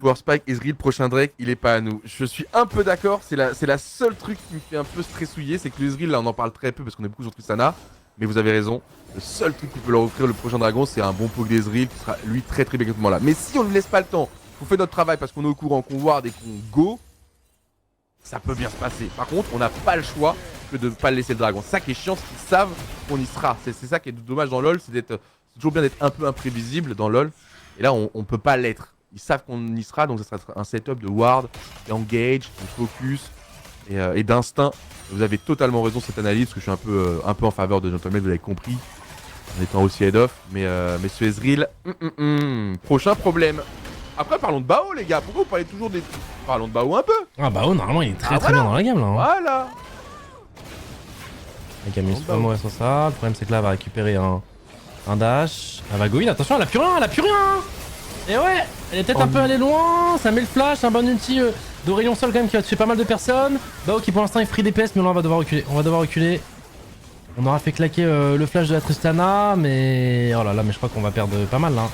Power Spike, Ezreal, prochain Drake, il est pas à nous. Je suis un peu d'accord, c'est la seule truc qui me fait un peu stressouiller, c'est que le Ezreal, là, on en parle très peu parce qu'on est beaucoup sur Tristana. Mais vous avez raison, le seul truc qui peut leur offrir le prochain dragon, c'est un bon poke d'Ezreal qui sera lui très bien à ce moment-là. Mais si on ne laisse pas le temps, qu'on fait notre travail parce qu'on est au courant, qu'on ward et qu'on go, ça peut bien se passer. Par contre, on n'a pas le choix que de ne pas laisser le dragon. Ça qui est chiant, c'est qu'ils savent qu'on y sera. C'est ça qui est dommage dans LoL, c'est toujours bien d'être un peu imprévisible dans LoL. Et là, on peut pas l'être. Ils savent qu'on y sera, donc ça sera un setup de ward, d'engage, de focus et d'instinct. Vous avez totalement raison cette analyse, parce que je suis un peu en faveur de Gentleman, vous l'avez compris, en étant aussi head-off. Mais ce Ezreal, prochain problème. Après, parlons de Bao, les gars. Pourquoi vous parlez toujours des... Parlons de Bao un peu. Ah Bao, normalement, il est très bien dans la game, là. Hein. Voilà. La Camille se fait mourir sur ça. Le problème, c'est que là, elle va récupérer un dash. Elle va go in. Attention, elle a plus rien. Et ouais, elle est peut-être un peu allée loin. Ça met le flash, un bon ulti d'Aurelion Sol quand même qui va tuer pas mal de personnes. Bao qui pour l'instant est free DPS, mais là, on va devoir reculer. On aura fait claquer le flash de la Tristana, mais... Oh là là, mais je crois qu'on va perdre pas mal, là.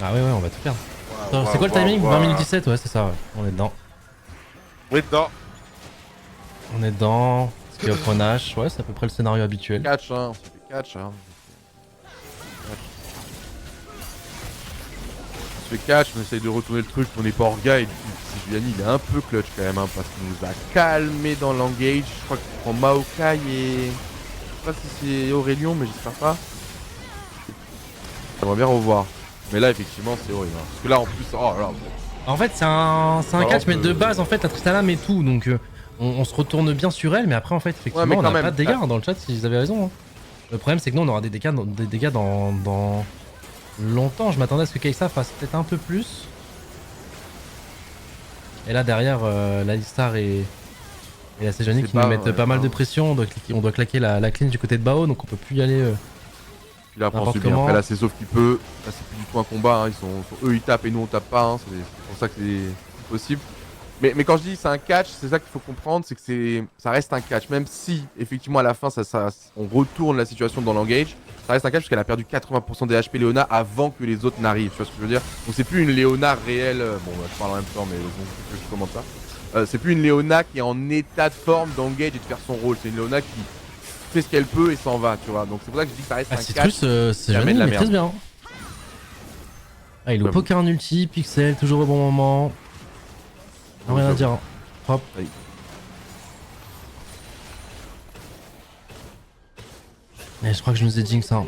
Ah ouais, on va tout perdre. C'est quoi le timing? 20 minutes 17, ouais, c'est ça, ouais. On est dedans. On est dedans. Ski of Nash, ouais, c'est à peu près le scénario habituel. Catch, hein. On se fait catch, hein. On se fait catch, on essaye de retourner le truc, on n'est pas Orga et du coup, Sejuani, il est un peu clutch quand même, hein, parce qu'il nous a calmé dans l'engage. Je crois qu'il prend Maokai et... Je sais pas si c'est Aurelion, mais j'espère pas. J'aimerais bien revoir. Mais là, effectivement, c'est horrible. Hein. Parce que là, en plus, oh là. En fait, c'est un catch, mais de base, en fait, la Tristana met tout. Donc, on se retourne bien sur elle. Mais après, en fait, effectivement, on n'a pas de dégâts dans le chat, si vous avez raison. Hein. Le problème, c'est que nous, on aura des dégâts dans longtemps. Je m'attendais à ce que Kai'Sa fasse peut-être un peu plus. Et là, derrière, la Alistar et la Sejuani qui nous mettent pas mal de pression. On doit claquer la clean du côté de Bao. Donc, on peut plus y aller. Il apprend subir. Après là c'est sauf qu'il peut. Là c'est plus du tout un combat, hein. Eux ils tapent et nous on tape pas, hein. C'est pour ça que c'est possible. Mais quand je dis c'est un catch, c'est ça qu'il faut comprendre, c'est que ça reste un catch. Même si, effectivement, à la fin, on retourne la situation dans l'engage, ça reste un catch parce qu'elle a perdu 80% des HP Léona avant que les autres n'arrivent. Tu vois ce que je veux dire? Donc c'est plus une Léona réelle. Bon, je parle en même temps, mais bon, je commente ça. C'est plus une Léona qui est en état de forme d'engage et de faire son rôle. C'est une Léona qui fait ce qu'elle peut et s'en va, tu vois. Donc c'est pour ça que je dis que ça reste un catch. Citrus, c'est jamais il maîtrise bien. Ah, il loupe aucun ulti, Pixel, toujours au bon moment. Non, rien à dire. Hop. Mais je crois que je nous ai jinx ça.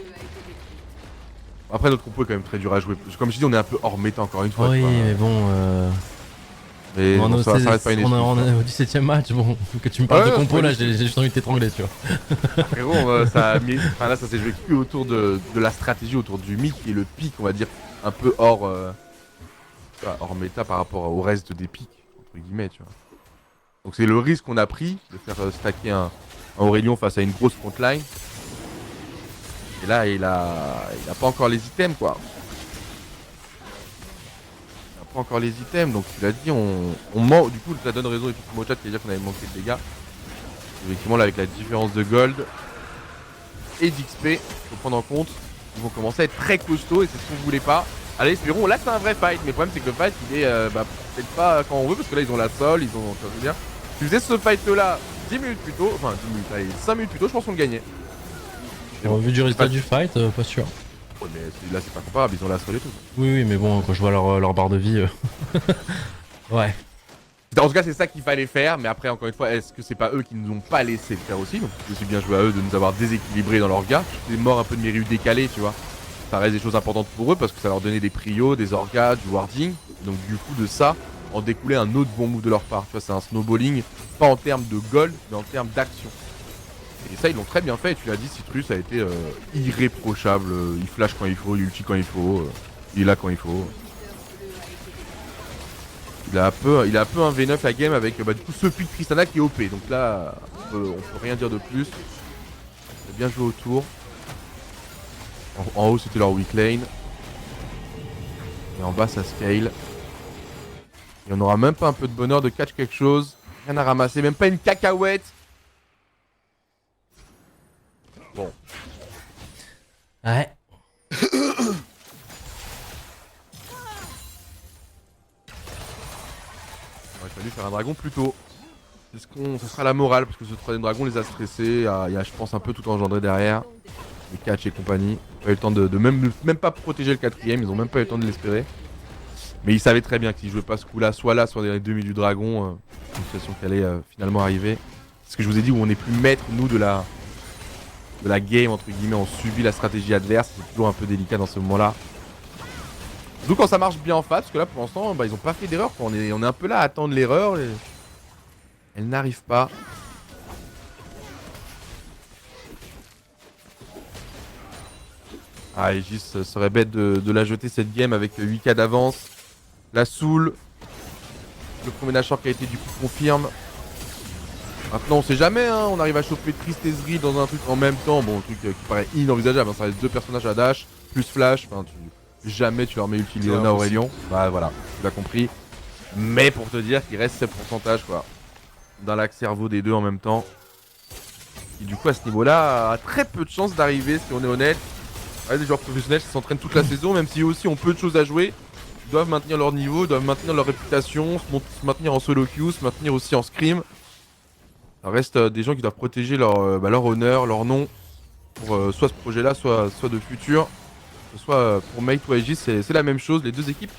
Après, notre compo est quand même très dur à jouer. Comme je dis, on est un peu hors méta encore une fois. Oui, mais bon. Mais bon, ça reste pas une excuse. On est au 17ème match, bon, que tu me parles de compo là, j'ai juste envie de t'étrangler, tu vois. Frérot, là ça s'est joué que autour de la stratégie, autour du mythe et le pic, on va dire, un peu hors méta par rapport au reste des pics, entre guillemets, tu vois. Donc c'est le risque qu'on a pris de faire stacker un Aurelion face à une grosse frontline. Et là, il a pas encore les items, quoi. Il a pas encore les items, donc tu l'as dit, on ment. Du coup, ça donne raison effectivement au chat qui veut dire qu'on avait manqué de dégâts. Effectivement, là, avec la différence de gold et d'XP, il faut prendre en compte, ils vont commencer à être très costauds et c'est ce qu'on voulait pas. Allez, espérons, là c'est un vrai fight, mais le problème c'est que le fight il est peut-être pas quand on veut parce que là ils ont la sol, ils ont. Je veux dire, si tu faisais ce fight là 10 minutes plus tôt, enfin 10 minutes, allez, 5 minutes plus tôt, je pense qu'on le gagnait. Au vu du résultat du fight, pas sûr. Ouais, mais là c'est pas comparable, ils ont la sol et tout. Oui, mais bon, quand je vois leur barre de vie. Ouais. En tout cas, c'est ça qu'il fallait faire, mais après, encore une fois, est-ce que c'est pas eux qui nous ont pas laissé le faire aussi? Donc, c'est aussi bien joué à eux de nous avoir déséquilibrés dans leur gars. Des morts un peu de mérieux décalés, tu vois. Ça reste des choses importantes pour eux parce que ça leur donnait des prios, des orgas, du warding. Donc, du coup, de ça, en découlait un autre bon move de leur part. Tu vois, c'est un snowballing, pas en termes de gold, mais en termes d'action. Et ça, ils l'ont très bien fait. Tu l'as dit, Citrus a été irréprochable. Il flash quand il faut, il ulti quand il faut, il est là quand il faut. Il a un peu un V9 la game avec du coup ce pick Tristana qui est OP. Donc là, on peut rien dire de plus. Il a bien joué autour. En haut, c'était leur weak lane. Et en bas, ça scale. Et on aura même pas un peu de bonheur de catch quelque chose. Rien à ramasser, même pas une cacahuète. Bon. Ouais. Il aurait fallu faire un dragon plus tôt. Ce sera la morale parce que ce troisième dragon les a stressés. Il y a je pense un peu tout engendré derrière. Les catch et compagnie. Pas eu le temps de même pas protéger le quatrième. Ils ont même pas eu le temps de l'espérer. Mais ils savaient très bien qu'ils jouaient pas ce coup là, soit dans les demi du dragon. Une situation qui allait finalement arriver. C'est ce que je vous ai dit où on est plus maître nous de la game entre guillemets. On subit la stratégie adverse. C'est toujours un peu délicat dans ce moment là. Surtout quand ça marche bien en face, parce que là pour l'instant ils ont pas fait d'erreur. On est un peu là à attendre l'erreur. Elle n'arrive pas. Ah, Aegis serait bête de la jeter cette game avec 8k d'avance. La Soul. Le premier Nashor qui a été du coup confirme. Maintenant on sait jamais, hein, on arrive à choper Tristaiserie dans un truc en même temps. Bon, un truc qui paraît inenvisageable, hein, ça reste deux personnages à dash, plus flash. Enfin, jamais tu leur mets ulti Léona Aurelion. Bah voilà, tu l'as compris. Mais pour te dire qu'il reste ces pourcentages quoi. Dans l'axe cerveau des deux en même temps. Et du coup à ce niveau-là, a très peu de chances d'arriver si on est honnête. Ouais, des joueurs professionnels qui s'entraînent toute la saison, même si eux aussi ont peu de choses à jouer. Ils doivent maintenir leur niveau, doivent maintenir leur réputation, se maintenir en solo queue, se maintenir aussi en scrim. Ça reste des gens qui doivent protéger leur honneur, leur nom. Pour soit ce projet-là, soit de futur. Soit pour Mate ou Aegis, c'est la même chose. Les deux équipes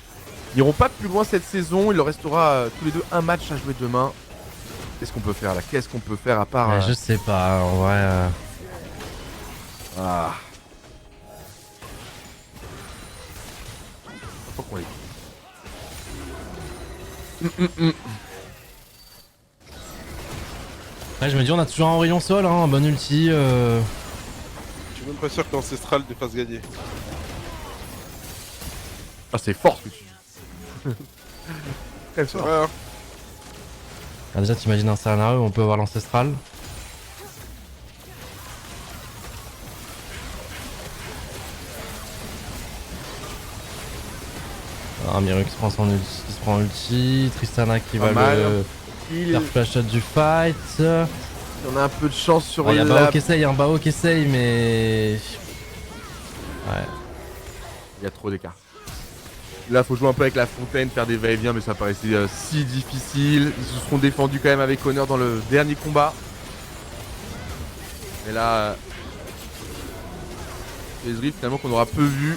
n'iront pas plus loin cette saison. Il leur restera tous les deux un match à jouer demain. Qu'est-ce qu'on peut faire là? Qu'est-ce qu'on peut faire à part... Je sais pas, en vrai... Ah. Faut qu'on les... Ouais, je me dis on a toujours un rayon sol, hein, un bon ulti. Je suis même pas sûr que l'Ancestral te fasse gagner. Ah, c'est fort ce que tu dis. Très fort. Ouais, hein. Ah, déjà t'imagines un scénario où on peut avoir l'ancestral. Ah, Miru qui se prend son ulti, qui se prend ulti, Tristana qui Pas va mal. le faire flash shot du fight. On a un peu de chance sur Il y a la... Bao qui essaye, Bao qui essaye, mais... Ouais. Il y a trop d'écart. Là, faut jouer un peu avec la fontaine, faire des va-et-vient, mais ça paraissait si difficile. Ils se seront défendus quand même avec honneur dans le dernier combat. Mais là, Ezreal finalement qu'on aura peu vu.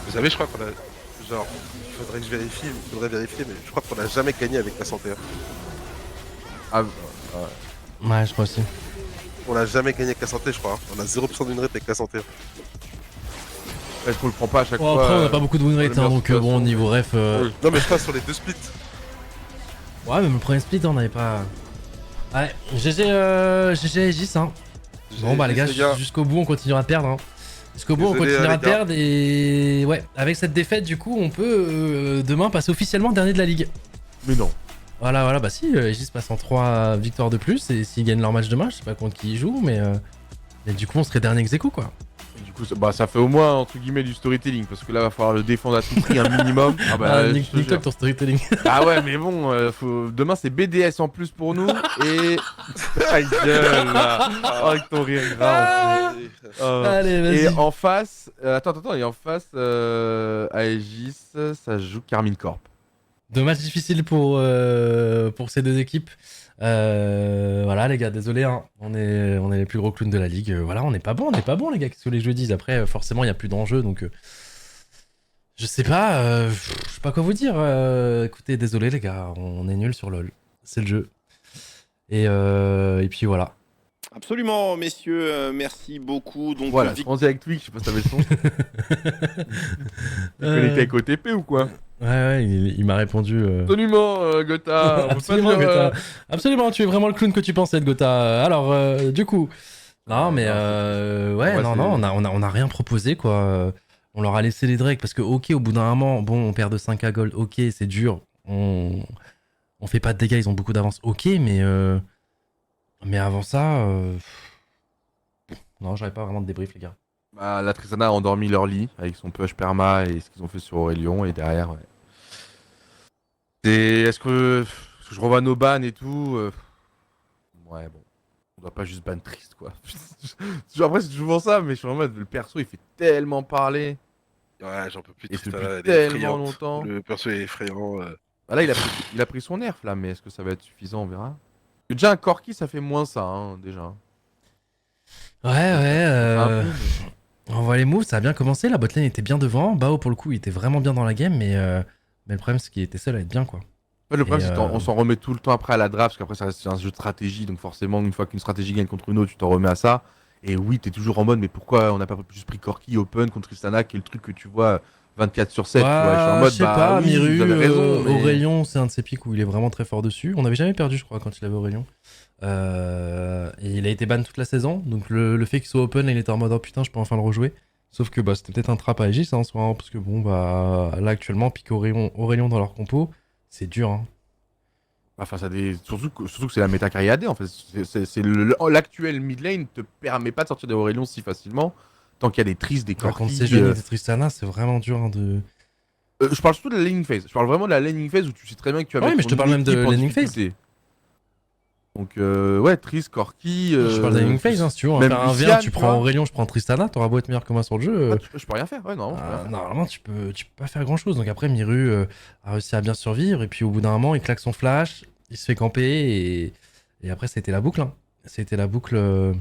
Vous savez, je crois qu'on a. Genre, faudrait que je vérifie, mais je crois qu'on a jamais gagné avec la santé. Ah, Ouais, je crois aussi. On a jamais gagné avec la santé, je crois. On a 0% d'une rate avec la santé. est-ce qu'on le prend pas à chaque Bon, fois après, on a pas beaucoup de win rate, hein, donc bon, niveau ref. Non, mais je crois sur les 2 splits. Ouais, même le premier split, on n'avait pas. Ouais, GG Aegis, hein. Bon, bah, les gars, jusqu'au bout, on continuera de perdre, hein. Jusqu'au bout, on continuera de perdre et ouais, avec cette défaite, du coup, on peut demain passer officiellement dernier de la ligue. Mais non. Voilà, bah si, Aegis passe en 3 victoires de plus et s'ils gagnent leur match demain, je sais pas contre qui ils jouent, mais du coup, on serait dernier ex-aequo, quoi. Du coup, ça fait au moins entre guillemets du storytelling parce que là, va falloir le défendre à tout prix un minimum. Ah bah, nique-toi ton storytelling. Ah ouais, mais bon, demain c'est BDS en plus pour nous et. Ta gueule là. Oh, avec ton rire grave. Allez, vas-y. Et en face, attends, et en face, Aegis, ça joue Carmine Corp. Deux matchs difficiles pour ces deux équipes. Voilà les gars, désolé, hein. on est les plus gros clowns de la ligue. Voilà, on n'est pas bon les gars, qu'est-ce que les jeux disent. Après, forcément, il n'y a plus d'enjeu, donc je sais pas, je sais pas quoi vous dire. Écoutez, désolé les gars, on est nuls sur LoL, c'est le jeu. Et puis voilà. Absolument, messieurs, merci beaucoup. Donc, voilà, je pensais avec Twitch, je sais pas si t'avais le son. T'es connecté avec OTP ou quoi? Ouais, il m'a répondu. Absolument, Gotha. Absolument, Gotha. Absolument, tu es vraiment le clown que tu pensais être, Gotha. Alors, du coup. Non, mais ouais, non, on a rien proposé, quoi. On leur a laissé les Drake parce que, ok, au bout d'un moment, bon, on perd de 5 à gold, ok, c'est dur. On fait pas de dégâts, ils ont beaucoup d'avance, ok, mais avant ça. Non, j'avais pas vraiment de débrief, les gars. Bah, la Tristana a endormi leur lit avec son push perma et ce qu'ils ont fait sur Aurelion et derrière. Ouais. Est-ce que je revois nos bans et tout ouais, bon. On doit pas juste ban triste, quoi. Après, c'est toujours ça, mais je suis en mode, le perso, il fait tellement parler. Ouais, j'en peux plus. Et Tristana, depuis elle est tellement effrayante. longtemps. Le perso est effrayant. Bah là, il a pris son nerf, là, mais est-ce que ça va être suffisant? On verra. Déjà, un Corki, ça fait moins ça, hein, déjà. Ouais. On voit les moves, ça a bien commencé. La botlane était bien devant. Bao, pour le coup, il était vraiment bien dans la game, mais le problème, c'est qu'il était seul à être bien, quoi. En fait, le problème, c'est qu'on s'en remet tout le temps après à la draft, parce qu'après, ça reste un jeu de stratégie, donc forcément, une fois qu'une stratégie gagne contre une autre, tu t'en remets à ça. Et oui, t'es toujours en mode, mais pourquoi on n'a pas juste pris Corki open contre Tristana, qui est le truc que tu vois 24/7, tu vois. Je suis en mode, je sais pas, oui, Miru, vous avez raison, mais... Aurelion, c'est un de ses pics où il est vraiment très fort dessus. On n'avait jamais perdu, je crois, quand il avait Aurelion. Et il a été ban toute la saison, donc le fait qu'il soit open, là, il était en mode oh putain, je peux enfin le rejouer. Sauf que bah, c'était peut-être un trap à Aegis, hein, soit, parce que bon, bah là actuellement, pique Aurelion dans leur compo, c'est dur. Hein. Enfin, surtout que c'est la méta carry AD en fait. L'actuel mid lane te permet pas de sortir des Aurelion si facilement. Tant qu'il y a des Triss, des Corki. Contre ces jeunes des Tristana, c'est vraiment dur hein, de. Je parle surtout de la laning phase. Je parle vraiment de la laning phase où tu sais très bien que tu as. Ouais, mais je te parle même de laning phase. Donc, ouais, Triss, Corki. Je parle de laning phase, hein, si tu veux. On va faire un Lucian, V1, tu prends Aurelion, je prends Tristana, t'auras beau être meilleur que moi sur le jeu. Je peux rien faire, ouais, non. Normalement, tu peux pas faire grand chose. Donc après, Miru a réussi à bien survivre. Et puis au bout d'un moment, il claque son flash, il se fait camper. Et après, c'était la boucle. Hein. C'était la boucle.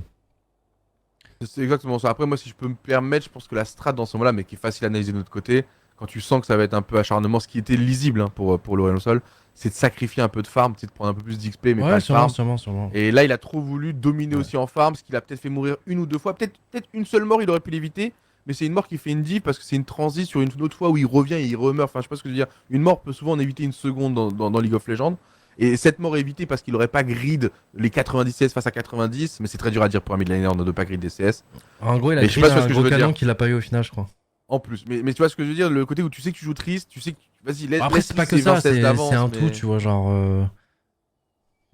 C'est exactement ça. Après, moi, si je peux me permettre, je pense que la strat dans ce moment-là, mais qui est facile à analyser de notre côté, quand tu sens que ça va être un peu acharnement, ce qui était lisible hein, pour l'Aurelion Sol, c'est de sacrifier un peu de farm, de prendre un peu plus d'XP, mais pas de farm. Sûrement. Et là, il a trop voulu dominer aussi en farm, ce qu'il a peut-être fait mourir une ou deux fois. Peut-être une seule mort, il aurait pu l'éviter, mais c'est une mort qui fait une div parce que c'est une transi sur une autre fois où il revient et il remeurt. Enfin, je sais pas ce que je veux dire. Une mort peut souvent en éviter une seconde dans League of Legends. Et cette mort est évitée parce qu'il aurait pas grid les 90 CS face à 90, mais c'est très dur à dire pour un midlaner de pas grid des CS. En gros, il a grid un gros canon qu'il a pas eu au final, je crois. En plus, mais tu vois ce que je veux dire, le côté où tu sais que tu joues triste, tu sais que vas-y, laisse. Après, c'est pas que ça, c'est un tout, tu vois, genre.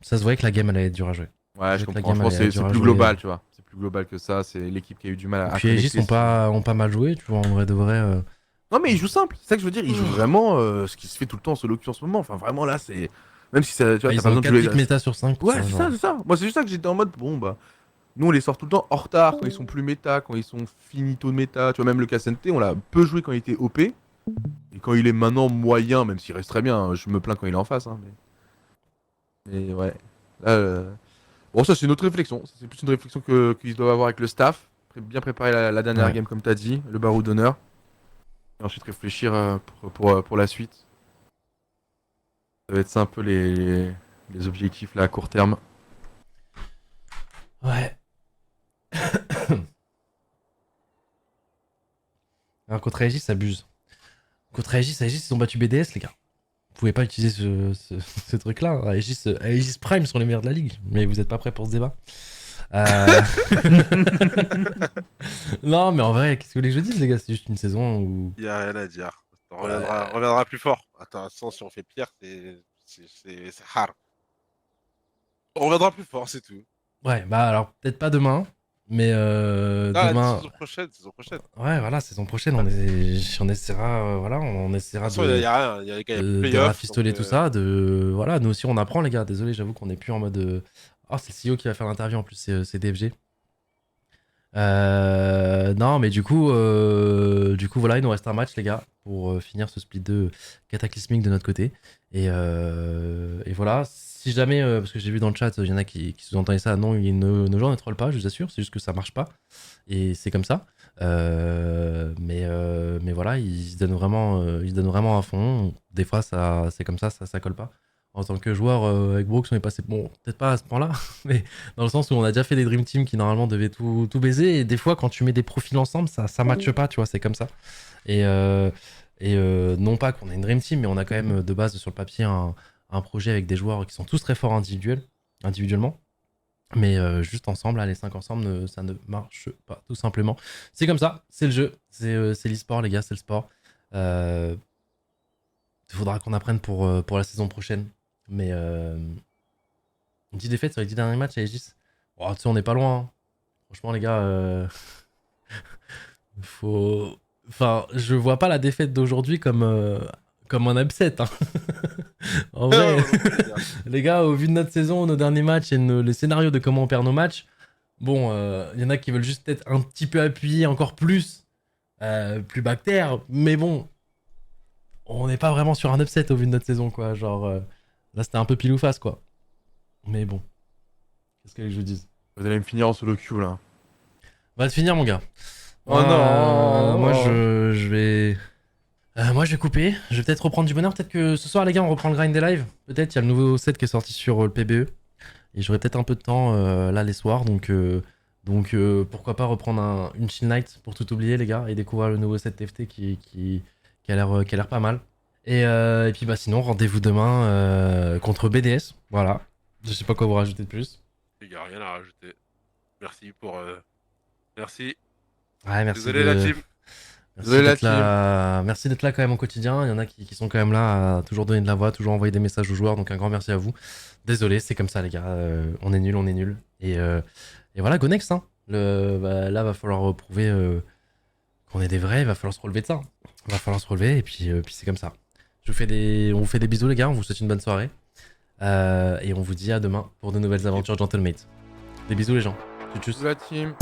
Ça se voyait que la game elle allait être dure à jouer. Ouais, je comprends. Je pense que c'est plus global, tu vois. C'est plus global que ça, c'est l'équipe qui a eu du mal à. Puis Aegis ont pas mal joué, tu vois, en vrai de vrai. Non mais il joue simple, c'est ça que je veux dire, il joue vraiment ce qui se fait tout le temps en solo queue en ce moment. Enfin vraiment là c'est... Même si ça, tu vois, Ils t'as pas ont besoin de 4 jouer... pics méta sur 5. Ouais c'est ça, c'est ça. Moi c'est juste ça que j'étais en mode, bon bah... Nous on les sort tout le temps en retard, quand ils sont plus méta, quand ils sont finito de méta. Tu vois même le KSNT, on l'a peu joué quand il était OP. Et quand il est maintenant moyen, même s'il reste très bien, hein, je me plains quand il est en face. Hein, mais ouais. Là, bon ça c'est une autre réflexion, c'est plus une réflexion qu'ils doivent avoir avec le staff. Bien préparer la dernière game comme t'as dit, le barreau d'honneur. Et ensuite réfléchir pour la suite. Ça va être ça un peu les objectifs là à court terme. Ouais. Alors contre Aegis, ça abuse. Contre Aegis, ils ont battu BDS, les gars. Vous pouvez pas utiliser ce truc-là. Hein. Aegis Prime sont les meilleurs de la ligue. Mais vous êtes pas prêts pour ce débat. Non, mais en vrai, qu'est-ce que vous voulez que je dise, les gars? C'est juste une saison où... Il y a rien à dire. On reviendra plus fort. Attention, si on fait pire, c'est hard. On reviendra plus fort, c'est tout. Ouais, bah alors peut-être pas demain, mais demain... Saison prochaine. Ouais, voilà, saison prochaine, on essaiera, voilà, on essaiera Il y a rien, de rafistoler tout ça, voilà, nous aussi on apprend, les gars. Désolé, j'avoue qu'on est plus en mode... Oh, c'est le CEO qui va faire l'interview en plus, c'est DFG. Non, mais du coup, voilà, il nous reste un match, les gars, pour finir ce split 2 cataclysmique de notre côté. Et voilà, si jamais, parce que j'ai vu dans le chat, il y en a qui sous-entendaient ça, non, nos joueurs ne trollent pas, je vous assure, c'est juste que ça marche pas. Et c'est comme ça. Mais voilà, ils se donnent vraiment à fond. Des fois, c'est comme ça colle pas. En tant que joueur avec Brooks, on est passé, bon, peut-être pas à ce point-là, mais dans le sens où on a déjà fait des Dream Team qui normalement devaient tout baiser, et des fois quand tu mets des profils ensemble, ça matche pas, tu vois, c'est comme ça. Et non pas qu'on a une Dream Team, mais on a quand même de base sur le papier un projet avec des joueurs qui sont tous très forts individuellement, mais juste ensemble, là, les 5 ensemble, ça ne marche pas, tout simplement. C'est comme ça, c'est le jeu, c'est l'e-sport, les gars, c'est le sport. Il faudra qu'on apprenne pour la saison prochaine. Mais 10 défaites sur les 10 derniers matchs à Aegis. Oh, tu sais, on n'est pas loin. Hein. Franchement, les gars, enfin, je vois pas la défaite d'aujourd'hui comme un upset. Hein. En vrai, les gars, au vu de notre saison, nos derniers matchs et les scénarios de comment on perd nos matchs, bon, y en a qui veulent juste être un petit peu appuyer encore plus bactère, mais bon, on n'est pas vraiment sur un upset au vu de notre saison, quoi. Genre, là, c'était un peu pile ou face, quoi. Mais bon. Qu'est-ce que je vous dise? Vous allez me finir en solo queue, là. Va te finir, mon gars. Oh non. Moi, je vais... moi, je vais couper. Je vais peut-être reprendre du bonheur. Peut-être que ce soir, les gars, on reprend le grind des lives. Peut-être, il y a le nouveau set qui est sorti sur le PBE. Et j'aurai peut-être un peu de temps, là, les soirs. Donc pourquoi pas reprendre une chill night pour tout oublier, les gars, et découvrir le nouveau set TFT qui a l'air pas mal. Et puis bah sinon, rendez-vous demain contre BDS. Voilà. Je sais pas quoi vous rajouter de plus. Il n'y a rien à rajouter. Merci pour... Merci. Ouais, merci. Désolé la team. Merci d'être là quand même au quotidien. Il y en a qui sont quand même là à toujours donner de la voix, toujours envoyer des messages aux joueurs. Donc un grand merci à vous. Désolé, c'est comme ça, les gars. On est nuls. Et voilà, go next. Hein. Là, va falloir prouver qu'on est des vrais. Il va falloir se relever de ça. Il va falloir se relever. Et puis c'est comme ça. On vous fait des bisous, les gars. On vous souhaite une bonne soirée. Et on vous dit à demain pour de nouvelles aventures Gentlemates. Des bisous, les gens. Tchuss. La team.